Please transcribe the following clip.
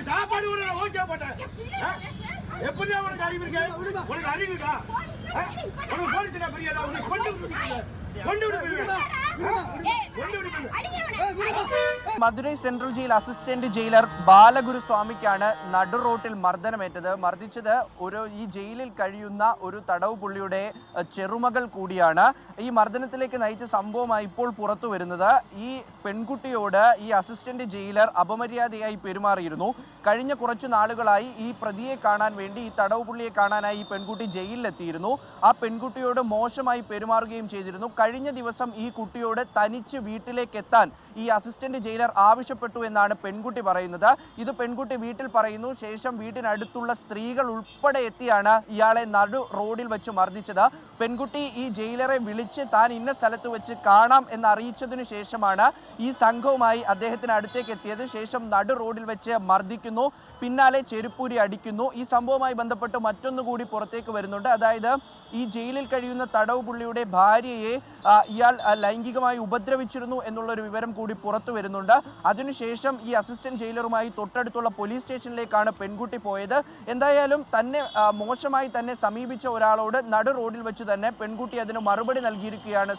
சாப்பாடு கூட ஓகே போட்டேன். எப்படி உனக்கு அறிவு இருக்கா? உனக்கு அறிவு இருக்கா? உனக்கு போலீஸ் என்ன பெரியதா? உனக்கு கொண்டு விடு. Madurai central jail assistant jailer ബാലഗുരുസ്വാമിക്കാണ് നടു റോട്ടിൽ മർദ്ദനമേറ്റത്. മർദ്ദിച്ചത് ഈ ജയിലിൽ കഴിയുന്ന ഒരു തടവ് പുള്ളിയുടെ ചെറുമകൾ കൂടിയാണ്. ഈ മർദ്ദനത്തിലേക്ക് നയിച്ച സംഭവമായി ഇപ്പോൾ പുറത്തു വരുന്നത്. ഈ പെൺകുട്ടിയോട് ഈ അസിസ്റ്റന്റ് ജയിലർ അപമര്യാദയായി പെരുമാറിയിരുന്നു. കഴിഞ്ഞ കുറച്ചു നാളുകളായി ഈ പ്രതിയെ കാണാൻ വേണ്ടി, ഈ തടവ് പുള്ളിയെ കാണാനായി ഈ പെൺകുട്ടി ജയിലിലെത്തിയിരുന്നു. ആ പെൺകുട്ടിയോട് മോശമായി പെരുമാറുകയും ചെയ്തിരുന്നു. കഴിഞ്ഞ ദിവസം ഈ കുട്ടിയോട് തനിച്ച് വീട്ടിലേക്ക് എത്താൻ ഈ അസിസ്റ്റന്റ് ജയിലർ ആവശ്യപ്പെട്ടു എന്നാണ് പെൺകുട്ടി പറയുന്നത്. ഇത് പെൺകുട്ടി വീട്ടിൽ പറയുന്നു. ശേഷം വീട്ടിനടുത്തുള്ള സ്ത്രീകൾ ഉൾപ്പെടെ എത്തിയാണ് ഇയാളെ നടു റോഡിൽ വെച്ച് മർദ്ദിച്ചത്. പെൺകുട്ടി ഈ ജയിലറെ വിളിച്ച് താൻ ഇന്ന സ്ഥലത്ത് വെച്ച് കാണാം എന്നറിയിച്ചതിനു ശേഷമാണ് ഈ സംഘവുമായി അദ്ദേഹത്തിന് അടുത്തേക്ക് എത്തിയത്. ശേഷം നടു റോഡിൽ വെച്ച് മർദ്ദിക്കുന്നു, പിന്നാലെ ചെരുപ്പൂരി അടിക്കുന്നു. ഈ സംഭവവുമായി ബന്ധപ്പെട്ട് മറ്റൊന്നുകൂടി പുറത്തേക്ക് വരുന്നുണ്ട്. അതായത് ഈ ജയിലിൽ കഴിയുന്ന തടവ് പുള്ളിയുടെ ഭാര്യയെ ഇയാൾ ലൈംഗികമായി ഉപദ്രവിച്ചിരുന്നു എന്നുള്ളൊരു വിവരം കൂടി പുറത്തു വരുന്നുണ്ട്. അതിനുശേഷം ഈ അസിസ്റ്റന്റ് ജയിലറുമായി തൊട്ടടുത്തുള്ള പോലീസ് സ്റ്റേഷനിലേക്കാണ് പെൺകുട്ടി പോയത്. എന്തായാലും തന്നെ മോശമായി തന്നെ സമീപിച്ച ഒരാളോട് നടു റോഡിൽ വെച്ച് തന്നെ പെൺകുട്ടി അതിന് മറുപടി നൽകിയിരിക്കുകയാണ്.